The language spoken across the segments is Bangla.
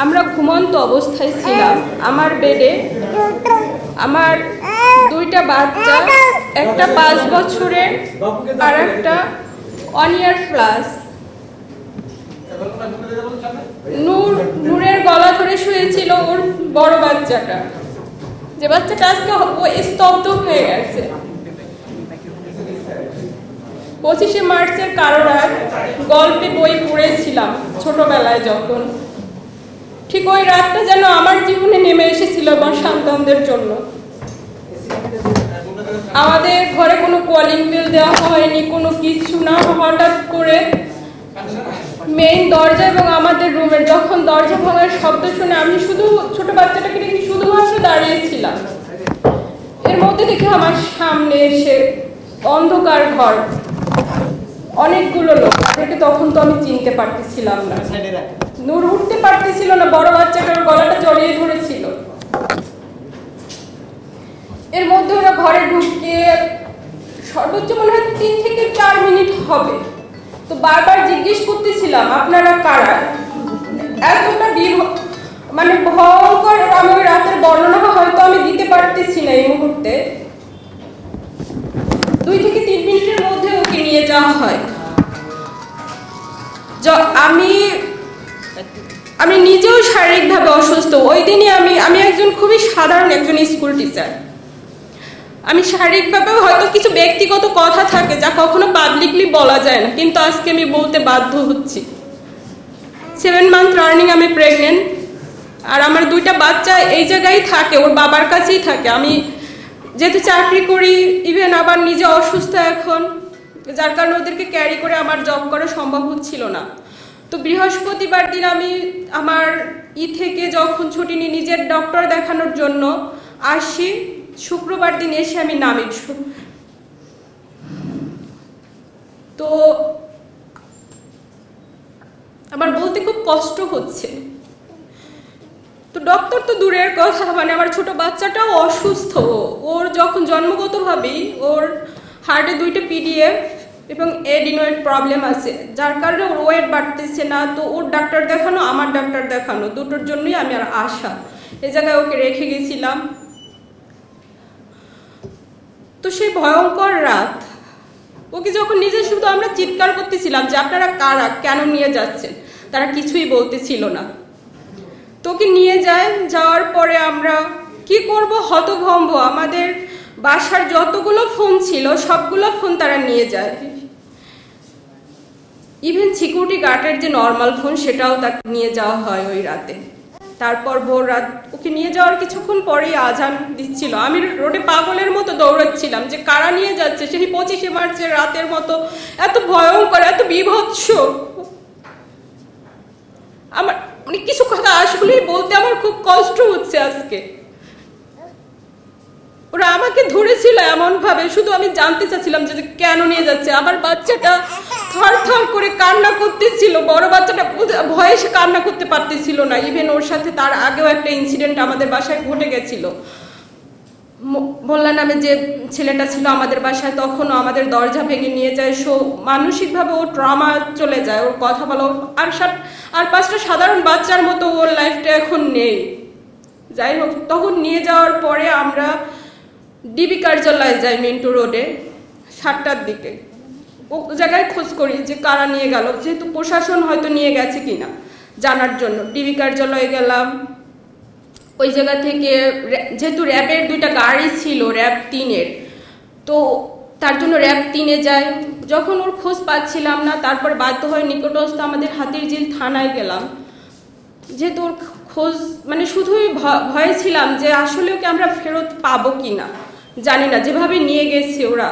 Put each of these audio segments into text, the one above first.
আমরা ঘুমন্ত অবস্থায় ছিলাম। আমার বেডে আমার দুইটা বাচ্চা, একটা 5 বছরের আর একটা 1 year প্লাস। নূরের গলা ধরে শুয়েছিল ওর বড় বাচ্চাটা, যে বাচ্চাটা আজকে স্তব্ধ হয়ে গেছে। 25শে মার্চের কারো রাত গল্পে বই পড়েছিলাম ছোটবেলায়, যখন ঠিক ওই রাতটা যেন আমার জীবনে নেমে এসেছিল আমার সন্তানদের জন্য। আমাদের ঘরে কোনো কলিং বেল দেওয়া হয়নি, কোনো কিছু না। হঠাৎ করে মেইন দরজা এবং আমাদের রুমের যখন দরজা ভাঙার শব্দ শুনে আমি শুধু ছোট বাচ্চাটাকে দেখে শুধুমাত্র দাঁড়িয়েছিলাম। এর মধ্যে দেখে আমার সামনে এসে অন্ধকার ঘর, অনেকগুলো লোক, তাদেরকে তখন তো আমি চিনতে পারতেছিলাম না। নূর উঠতে পারতেছিল না, বড় বাচ্চাটার গলাটা জড়িয়ে ধরেছিল। এর মধ্যে ওরা ঘরে ঢুকে সর্বোচ্চ মনে হয় 3 থেকে 4 মিনিট হবে। তো বারবার জিজ্ঞেস করতেছিলাম আপনারা কারা। এতটা মানে ভয়ঙ্কর আমি ওই রাতের বর্ণনা হয়তো আমি দিতে পারতেছি না এই মুহূর্তে। 2 থেকে 3 মিনিটের মধ্যে ওকে নিয়ে যাওয়া হয়। আমি নিজেও শারীরিকভাবে অসুস্থ। ওই দিনই আমি একজন খুবই সাধারণ একজন স্কুল টিচার। আমি শারীরিকভাবেও হয়তো কিছু ব্যক্তিগত কথা থাকে যা কখনো পাবলিকলি বলা যায় না, কিন্তু আজকে আমি বলতে বাধ্য হচ্ছি। 7 মান্থ রানিং আমি প্রেগনেন্ট, আর আমার 2টা বাচ্চা এই জায়গায় থাকে, ওর বাবার কাছেই থাকে। আমি যেহেতু চাকরি করি, ইভেন আবার নিজে অসুস্থ এখন, যার কারণে ওদেরকে ক্যারি করে আমার জব করা সম্ভব হচ্ছিল না। তো বৃহস্পতিবার দিন আমি আমার থেকে যখন ছুটি নিয়ে নিজের ডক্টর দেখানোর জন্য আসি, শুক্রবার দিন এসে আমি নামি। তো আমার বলতে খুব কষ্ট হচ্ছে। তো ডক্টর তো দূরের কথা, মানে আমার ছোট বাচ্চাটাও অসুস্থ। ওর যখন জন্মগতভাবেই ওর হার্টে 2টা PDF এবং এডিনয়েড প্রবলেম আছে, যার কারণে ওর ওয়েট বাড়তেছে না। তো ওর ডাক্তার দেখানো, আমার ডাক্তার দেখানো, দুটোর জন্যই আমি আর আসা। এ জায়গায় ওকে রেখে গেছিলাম। তো সেই ভয়ঙ্কর রাত, ওকে যখন নিজে শুধু আমরা চিৎকার করতেছিলাম যে আপনারা কারা, কেন নিয়ে যাচ্ছেন, তারা কিছুই বলতেছিল না। তোকে নিয়ে যায়। যাওয়ার পরে আমরা কি করব, হতভম্ব। আমাদের বাসার যতগুলো ফোন ছিল সবগুলো ফোন তারা নিয়ে যায়। ইভেন সিকিউরিটি গার্ডের যে নর্মাল ফোন সেটাও তাকে নিয়ে যাওয়া হয় ওই রাতে। তারপর ভোর রাত ওকে নিয়ে যাওয়ার কিছুক্ষণ পরেই আজান দিচ্ছিল। আমি রোডে পাগলের মতো দৌড়াচ্ছিলাম যে কারা নিয়ে যাচ্ছে। সেই 25শে মার্চের রাতের মতো এত ভয়ঙ্কর, এত বিভৎস। আমার মানে কিছু কথা আসলেই বলতে আমার খুব কষ্ট হচ্ছে আজকে। ওরা আমাকে ধরেছিল এমন ভাবে, শুধু আমি জানতে চাচ্ছিলাম যে কেন নিয়ে যাচ্ছে। আমার বাচ্চাটা থর থর করে কান্না করতেছিল, বড় বাচ্চাটা ভয়ে সে কান্না করতে পারতেছিল না। ইভেন ওর সাথে তার আগেও একটা ইনসিডেন্ট আমাদের বাসায় ঘটে গেছিল। মোল্লা নামে যে ছেলেটা ছিল আমাদের বাসায়, তখনও আমাদের দরজা ভেঙে নিয়ে যায়। মানসিকভাবে ও ট্রমা চলে যায়, ওর কথা বলো। আর 5টা সাধারণ বাচ্চার মতো ওর লাইফটা এখন নেই। যাই হোক, তখন নিয়ে যাওয়ার পরে আমরা ডিবি কার্যালয়ে যাই মিন্টু রোডে 7টার দিকে। ও জায়গায় খোঁজ করি যে কারা নিয়ে গেল, যেহেতু প্রশাসন হয়তো নিয়ে গেছে কিনা জানার জন্য। ডিবি কার্যালয়ে গেলাম। ওই জায়গা থেকে যেহেতু র্যাবের 2টা গাড়ি ছিল, র্যাব 3-এর, তো তার জন্য র্যাব 3-এ যায়। যখন ওর খোঁজ পাচ্ছিলাম না, তারপর বাধ্য হয়ে নিকটস্থ আমাদের হাতিরঝিল থানায় গেলাম। যেহেতু ওর খোঁজ মানে শুধুই ভয়ে ছিলাম যে আসলে ওকে আমরা ফেরত পাবো কিনা, জানি না, যেভাবে নিয়ে গেছে ওরা।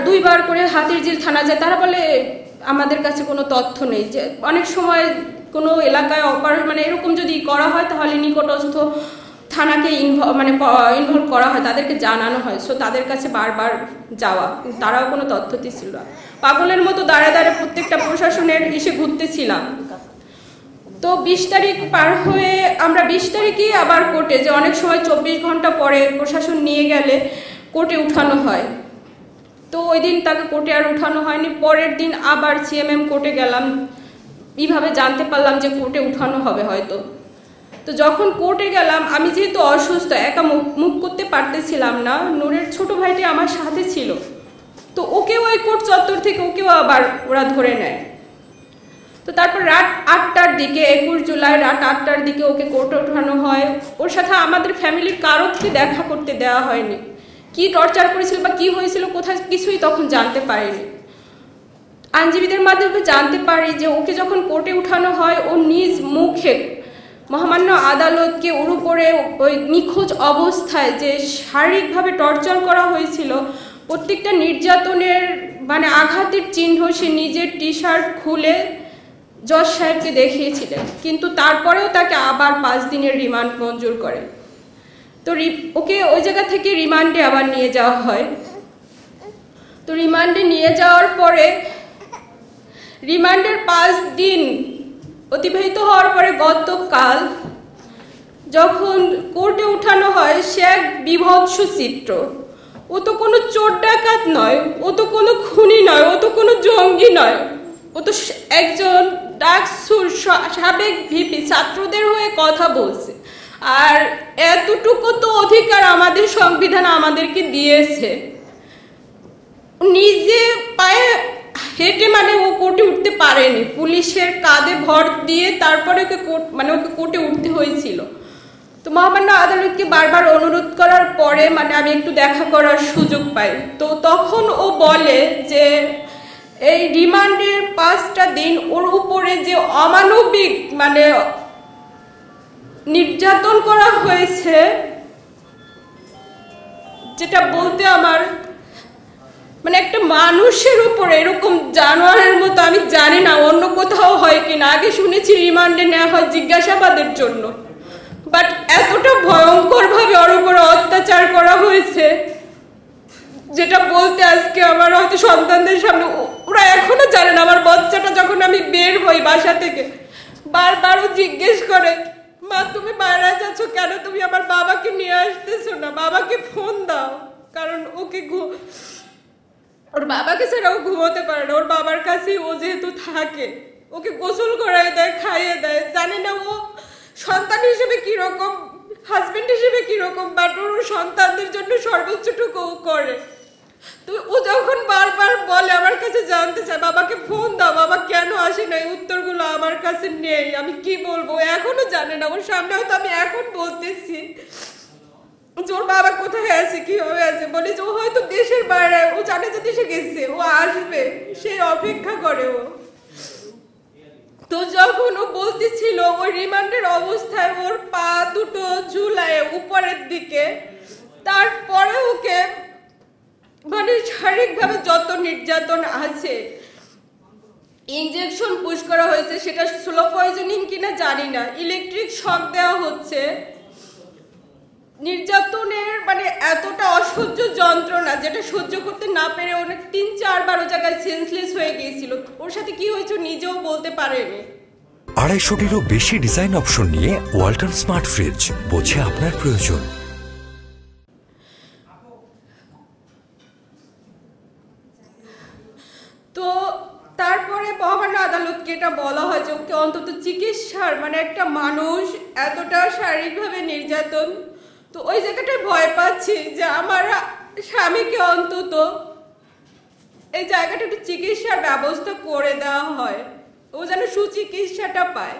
2বার করে হাতিরঝিল থানা যায়। তারা বলে আমাদের কাছে কোনো তথ্য নেই। যে অনেক সময় কোনো এলাকায় মানে এরকম যদি করা হয় তাহলে নিকটস্থ থানাকে ইনভলভ করা হয়, তাদেরকে জানানো হয়। সো তাদের কাছে বারবার যাওয়া, তারাও কোনো তথ্য দিচ্ছিল না। পাগলের মতো দাঁড়ে দাঁড়ে প্রত্যেকটা প্রশাসনের এসে ঘুরতেছিলাম। তো 20 তারিখ পার হয়ে আমরা 20 তারিখেই আবার কোর্টে, যে অনেক সময় 24 ঘন্টা পরে প্রশাসন নিয়ে গেলে কোর্টে উঠানো হয়। তো ওই দিন তাকে কোর্টে আর উঠানো হয়নি। পরের দিন আবার CMM কোর্টে গেলাম এইভাবে জানতে পারলাম যে কোর্টে উঠানো হবে হয়তো। তো যখন কোর্টে গেলাম, আমি যেহেতু অসুস্থ, একা মুভ করতে পারতেছিলাম না, নূরের ছোট ভাইটি আমার সাথে ছিল। তো ওকেও ওই কোর্ট চত্বর থেকে ওকেও আবার ওরা ধরে নেয়। তো তারপর রাত 8টার দিকে, 21 জুলাই রাত 8টার দিকে ওকে কোর্টে ওঠানো হয়। ওর সাথে আমাদের ফ্যামিলির কারোকে দেখা করতে দেওয়া হয়নি। কি টর্চার করেছিল বা কি হয়েছিল কোথায় কিছুই তখন জানতে পারিনি। আইনজীবীদের মাধ্যমে জানতে পারি যে ওকে যখন কোর্টে উঠানো হয়, ও নিজ মুখে মহামান্য আদালতকে ওর উপরে ওই নিখোঁজ অবস্থায় যে শারীরিকভাবে টর্চার করা হয়েছিল, প্রত্যেকটা নির্যাতনের মানে আঘাতের চিহ্ন সে নিজের টি শার্ট খুলে জজ সাহেবকে দেখিয়েছিলেন। কিন্তু তারপরেও তাকে আবার 5 দিনের রিমান্ড মঞ্জুর করে। তো ওকে ওই জায়গা থেকে রিমান্ডে আবার নিয়ে যাওয়া হয়। তো রিমান্ডে নিয়ে যাওয়ার পরে রিমান্ডের 5 দিন অতিবাহিত হওয়ার পরে গতকাল যখন কোর্টে উঠানো হয়, সে এক বিভৎস চিত্র। ও তো কোনো চোর ডাকাত নয়, ও তো কোনো খুনি নয়, ও তো কোনো জঙ্গি নয়, ও তো একজন ডাকসুর সাবেক ভিপি, ছাত্রদের হয়ে কথা বলছে। আর এতটুকু তো অধিকার আমাদের সংবিধান আমাদেরকে দিয়েছে। নিজে পায়ে হেঁটে মানে ও কোর্টে উঠতে পারেনি, পুলিশের কাঁধে ভর দিয়ে তারপরে ওকে কোর্টে উঠতে হয়েছিল। তো মহামান্য আদালতকে বারবার অনুরোধ করার পরে মানে আমি একটু দেখা করার সুযোগ পাই। তো তখন ও বলে যে এই রিমান্ডের 5টা দিন ওর উপরে যে অমানবিক মানে নির্যাতন করা হয়েছে, যেটা বলতে আমার মানে একটা মানুষের উপরে এরকম জানোয়ারের মতো, আমি জানি না অন্য কোথাও হয় কিনা। আগে শুনেছি রিমান্ডে নেওয়া হয় জিজ্ঞাসাবাদের জন্য, বাট এতটা ভয়ঙ্কর ভাবে ওর উপরে অত্যাচার করা হয়েছে যেটা বলতে আজকে আমার হয়তো সন্তানদের সামনে, ওরা এখনো জানে না। আমার বাচ্চাটা যখন আমি বের হই বাসা থেকে, বারবারও জিজ্ঞেস করে, মা তুমি বাইরে যাচ্ছ কেন, তুমি আমার বাবাকে নিয়ে আসতেছো না, বাবাকে ফোন দাও। কারণ ওকে ওর বাবাকে ছাড়া ও ঘুমোতে পারে না, ওর বাবার কাছে ও যেহেতু থাকে, ওকে গোসল করায় দেয়, খাইয়ে দেয়। জানি না ও সন্তান হিসেবে কিরকম, হাজবেন্ড হিসেবে কিরকম, বাট ওর সন্তানদের জন্য সর্বোচ্চটুকু ও করে। তো ও যখন বারবার বলে, আমার কাছে জানতে চায়, বাবাকে ফোন দাও, বাবা কেন আসে না, এই উত্তরগুলো আমার কাছে নেই। আমি কি বলবো, এখনো জানে না। ওর সামনে হয়তো আমি এখন বলতেছি ওর বাবা কোথায় আছে, কিভাবে আছে, বলি যে ও হয়তো দেশের বাইরে, ও জানে যে দেশে গেছে, ও আসবে, সে অপেক্ষা করে ও। তো যখন ও বলতেছিল ওই রিমান্ডের অবস্থায় ওর পা দুটো ঝুলায় উপরের দিকে, তারপরে ওকে মানে শারীরিকভাবে যত নির্যাতন আছে, ইনজেকশন পুশ করা হয়েছে, সেটা স্লো পয়জনিং কিনা জানি না, ইলেকট্রিক শক দেওয়া হচ্ছে। নির্যাতনের মানে এতটা অসহ্য যন্ত্রণা যেটা সহ্য করতে না পেরে অনেক 3-4 বার জায়গায় সেন্সলেস হয়ে গিয়েছিল। ওর সাথে কি হয়েছে নিজেও বলতে পারেনি। 250-টিরও বেশি ডিজাইন অপশন নিয়ে ওয়ালটন স্মার্ট ফ্রিজ, বোঝে আপনার প্রয়োজন। তো তারপরে মহামান্য আদালতকে এটা বলা হয় যে ওকে অন্তত চিকিৎসার মানে একটা মানুষ এতটা শারীরিকভাবে নির্যাতন, তো ওই জায়গাটায় ভয় পাচ্ছি যে আমার স্বামীকে অন্তত এই জায়গাটা একটু চিকিৎসার ব্যবস্থা করে দেওয়া হয়, ও যেন সুচিকিৎসাটা পায়।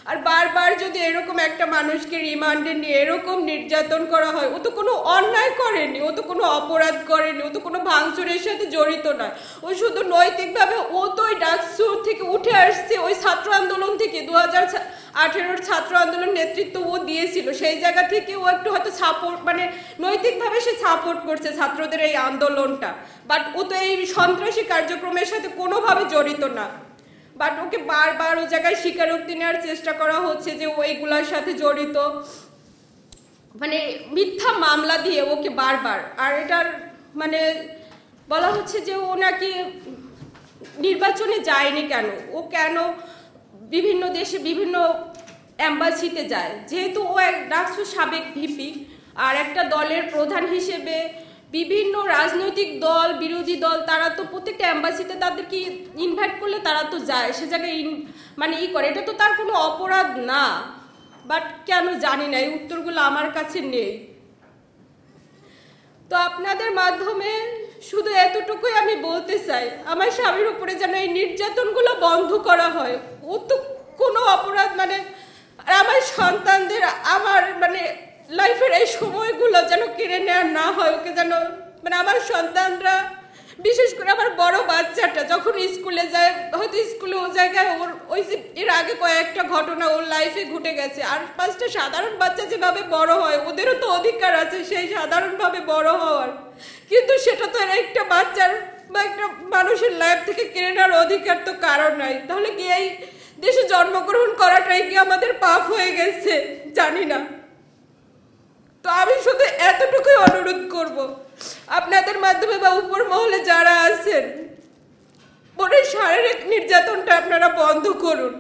আর বারবার যদি এরকম একটা মানুষকে রিমান্ডে নিয়ে এরকম নির্যাতন করা হয়, ও তো কোনো অন্যায় করেনি, ও তো কোনো অপরাধ করেনি, ও তো কোনো ভাঙচুরের সাথে জড়িত নয়, ও শুধু নৈতিকভাবে ও তো ওই ডাকসু থেকে উঠে আসছে, ওই ছাত্র আন্দোলন থেকে 2018 ছাত্র আন্দোলন নেতৃত্ব ও দিয়েছিল, সেই জায়গা থেকে ও একটু হয়তো সাপোর্ট মানে নৈতিকভাবে সে সাপোর্ট করছে ছাত্রদের এই আন্দোলনটা, বাট ও তো এই সন্ত্রাসী কার্যক্রমের সাথে কোনোভাবে জড়িত না। বাট ওকে বারবার ও জায়গায় স্বীকারোক্তি নেওয়ার চেষ্টা করা হচ্ছে যে ও এইগুলার সাথে জড়িত, মানে মিথ্যা মামলা দিয়ে ওকে বারবার। আর এটার মানে বলা হচ্ছে যে ও নাকি নির্বাচনে যায়নি কেন, ও কেন বিভিন্ন দেশে বিভিন্ন অ্যাম্বাসিতে যায়, যেহেতু ও এক ডাকসু সাবেক ভিপি আর একটা দলের প্রধান হিসেবে বিভিন্ন রাজনৈতিক দল, বিরোধী দল, তারা তো প্রত্যেকটা অ্যাম্বাসিতে তাদেরকে ইনভাইট করলে তারা তো যায়, সে জায়গায় মানে করে, এটা তো তার কোনো অপরাধ না। বাট কেন জানি না, এই উত্তরগুলো আমার কাছে নেই। তো আপনাদের মাধ্যমে শুধু এতটুকুই আমি বলতে চাই, আমার স্বামীর উপরে যেন এই নির্যাতনগুলো বন্ধ করা হয়। ও তো কোনো অপরাধ মানে, আর আমার সন্তানদের আমার মানে লাইফের এই সময়গুলো যেন কেড়ে নেওয়া না হয়। ওকে যেন মানে আমার সন্তানরা, বিশেষ করে আমার বড় বাচ্চাটা যখন স্কুলে যায়, হয়তো স্কুলে ও জায়গায় ওর ওই যে এর আগে কয়েকটা ঘটনা ওর লাইফে ঘটে গেছে, আর 5টা সাধারণ বাচ্চা যেভাবে বড় হয় ওদেরও তো অধিকার আছে সেই সাধারণভাবে বড় হওয়ার, কিন্তু সেটা তো একটা বাচ্চার বা একটা মানুষের লাইফ থেকে কেড়ে নেওয়ার অধিকার তো কারণ নাই। তাহলে কি এই দেশে জন্মগ্রহণ করাটাই কি আমাদের পাপ হয়ে গেছে? জানি না। তো আমি শুধু এতটুকুই অনুরোধ করব, আপনাদের মাধ্যমে বা উপর মহলে যারা আছেন, বোনের শারীরিক নির্যাতনটা আপনারা বন্ধ করুন।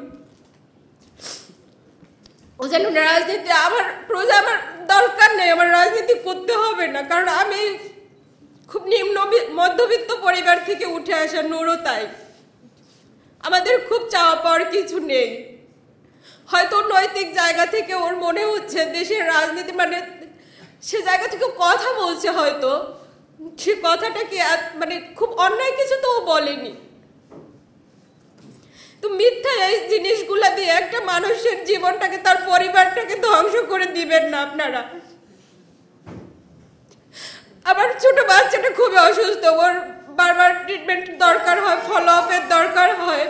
ও যেন রাজনীতি, আমার প্রজা, আমার দরকার নেই, আমার রাজনীতি করতে হবে না, কারণ আমি খুব নিম্ন মধ্যবিত্ত পরিবার থেকে উঠে আসা, নুরও তাই। আমাদের খুব চাওয়া পাওয়ার কিছু নেই। হয়তো নৈতিক জায়গা থেকে ওর মনে হচ্ছে দেশের রাজনীতি মানে সে জায়গা থেকে কথা বলছে, হয়তো সে কথাটা কি মানে খুব অন্যায় কিছু তো ও বলেনি। তো মিথ্যা এই জিনিসগুলা দিয়ে একটা মানুষের জীবনটাকে, তার পরিবারটাকে ধ্বংস করে দিবেন না আপনারা। আবার ছোট বাচ্চাটা খুবই অসুস্থ, ওর বারবার ট্রিটমেন্ট দরকার হয়, ফলো আপের দরকার হয়।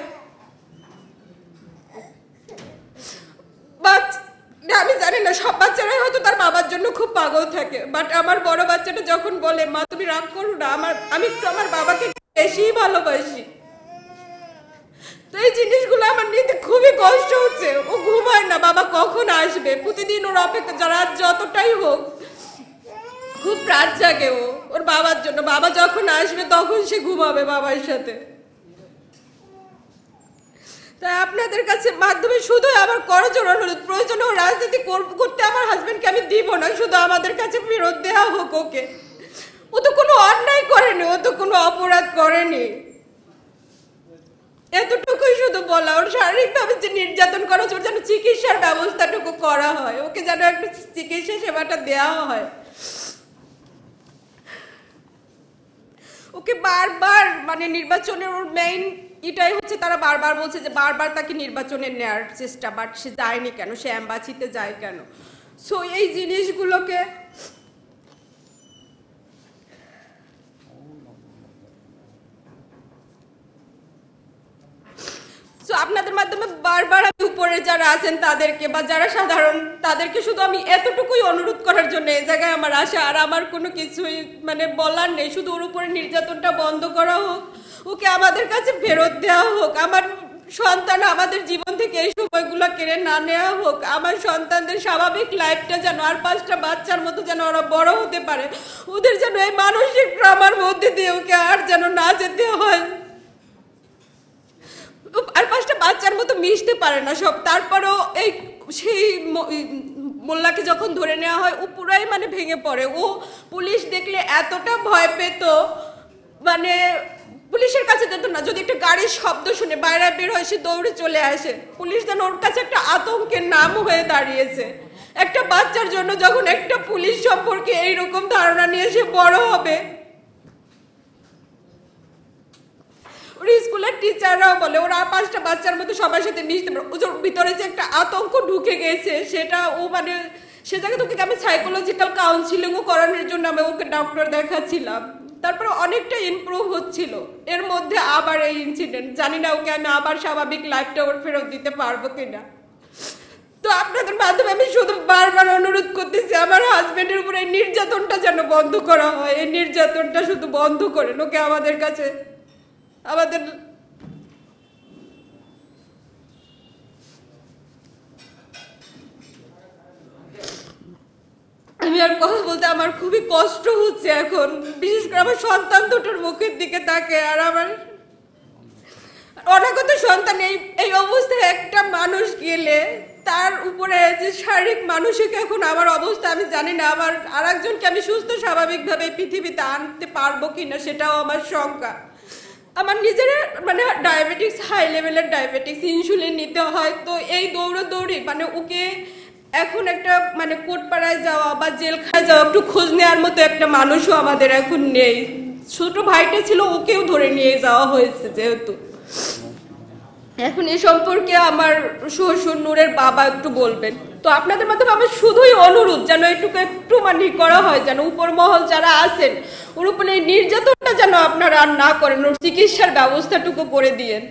আমি জানি না, সব বাচ্চারাই হয়তো তার বাবার জন্য খুব পাগল থাকে, বাট আমার বড় বাচ্চাটা যখন বলে মা তুমি রাগ করো না, আমি একটু আমার বাবাকে বেশিই ভালোবাসি। তো এই জিনিসগুলো আমার নিতে খুবই কষ্ট হচ্ছে। ও ঘুমায় না, বাবা কখন আসবে, প্রতিদিন ওর অপেক্ষা, রাত যতটাই হোক খুব রাত জাগে ও ওর বাবার জন্য। বাবা যখন আসবে তখন সে ঘুমাবে বাবার সাথে। তাই আপনাদের কাছে মাধ্যমে শুধু আমার করজোর অনুরোধ, প্রয়োজনে ও রাজনীতি করতে আমার হাজবেন্ডকে আমি দিব না, শুধু আমাদের কাছে ফেরত দেওয়া হোক ওকে। ও তো কোনো অন্যায় করেনি, ও তো কোনো অপরাধ করেনি, এতটুকুই শুধু বলা। ওর শারীরিকভাবে যে নির্যাতন করা হচ্ছে, ওর যেন চিকিৎসার ব্যবস্থাটুকু করা হয়, ওকে যেন একটু চিকিৎসা সেবাটা দেওয়া হয়। ওকে বারবার মানে নির্বাচনের ওর মেইন এটাই হচ্ছে, তারা বারবার বলছে যে বারবার তাকে নির্বাচনে নেওয়ার চেষ্টা, বাট সে যায়নি কেন, সে অ্যাম্বাসিতে যায় কেন? সো এই জিনিসগুলোকে আপনাদের মাধ্যমে বারবার আমি উপরে যারা আছেন তাদেরকে বা যারা সাধারণ তাদেরকে শুধু আমি এতটুকুই অনুরোধ করার জন্য এই জায়গায় আমার আসা। আর আমার কোনো কিছুই মানে বলার নেই, শুধু ওর উপরে নির্যাতনটা বন্ধ করা হোক, ওকে আমাদের কাছে ফেরত দেওয়া হোক, আমার সন্তান আমাদের জীবন থেকে এই সময়গুলো কেড়ে না নেওয়া হোক, আমার সন্তানদের স্বাভাবিক লাইফটা যেন আর 5টা বাচ্চার মতো যেন ওরা বড় হতে পারে, ওদের যেন এই মানসিক ট্রমার মধ্যে দিয়ে ওকে আর যেন না যেতে হয়। আর 5টা বাচ্চার মতো মিশতে পারে না সব, তারপরেও এই সেই মোল্লাকে যখন ধরে নেওয়া হয় ও পুরাই মানে ভেঙে পড়ে। ও পুলিশ দেখলে এতটা ভয় পেত, মানে পুলিশের কাছে যেত না, যদি একটা গাড়ির শব্দ শুনে বাইরে বের হয় সে দৌড়ে চলে আসে। পুলিশ যেন ওর কাছে একটা আতঙ্কের নাম হয়ে দাঁড়িয়েছে। একটা বাচ্চার জন্য যখন একটা পুলিশ সম্পর্কে এইরকম ধারণা নিয়ে সে বড় হবে, ওর স্কুলের টিচাররাও বলে ওরা 5টা বাচ্চার মতো সবার সাথে মিশতে পারে, ওর ভিতরে যে একটা আতঙ্ক ঢুকে গেছে সেটা ও মানে সে জায়গায় তোকে আমি সাইকোলজিক্যাল কাউন্সিলিংও করানোর জন্য আমি ওকে ডক্টর দেখাচ্ছিলাম, তারপরে অনেকটা ইমপ্রুভ হচ্ছিল। এর মধ্যে আবার এই ইনসিডেন্ট, জানি না ওকে আমি আবার স্বাভাবিক লাইফটা ওর ফেরত দিতে পারবো কিনা। তো আপনাদের মাধ্যমে আমি শুধু বারবার অনুরোধ করতেছি আমার হাজবেন্ডের উপরে এই নির্যাতনটা যেন বন্ধ করা হয়, এই নির্যাতনটা শুধু বন্ধ করেন, ওকে আমাদের কাছে আমাদের আমি আর কথা বলতে আমার খুবই কষ্ট হচ্ছে এখন, বিশেষ করে আমার সন্তান দুটোর মুখের দিকে তাকে। আর আমার অনাগত সন্তান এই অবস্থায় একটা মানুষ গেলে তার উপরে যে শারীরিক মানসিক এখন আমার অবস্থা আমি জানি না, আবার আরেকজনকে আমি সুস্থ স্বাভাবিকভাবে পৃথিবীতে আনতে পারবো কিনা সেটাও আমার শঙ্কা। আমার নিজের মানে ডায়াবেটিক্স, হাই লেভেলের ডায়াবেটিক্স, ইনসুলিন নিতে হয়। তো এই দৌড়াদৌড়ি মানে ওকে এখন একটা মানে কোটপাড়ায় যাওয়া বা জেলখানায় যাওয়া একটু খোঁজ নেওয়ার মতো একটা মানুষও আমাদের এখন নেই। ছোট ভাইটা ছিল, ওকেও ধরে নিয়ে যাওয়া হয়েছে যেহেতু। এখন এ সম্পর্কে আমার শ্বশুর নূরের বাবা একটু বলবেন। তো আপনাদের মাধ্যমে আমার শুধুই অনুরোধ যেন একটু মানে করা হয়, যেন উপর মহল যারা আছেন ওর উপরে নির্যাতনটা যেন আপনারা আর না করেন, ওর চিকিৎসার ব্যবস্থাটুকু করে দিয়েন।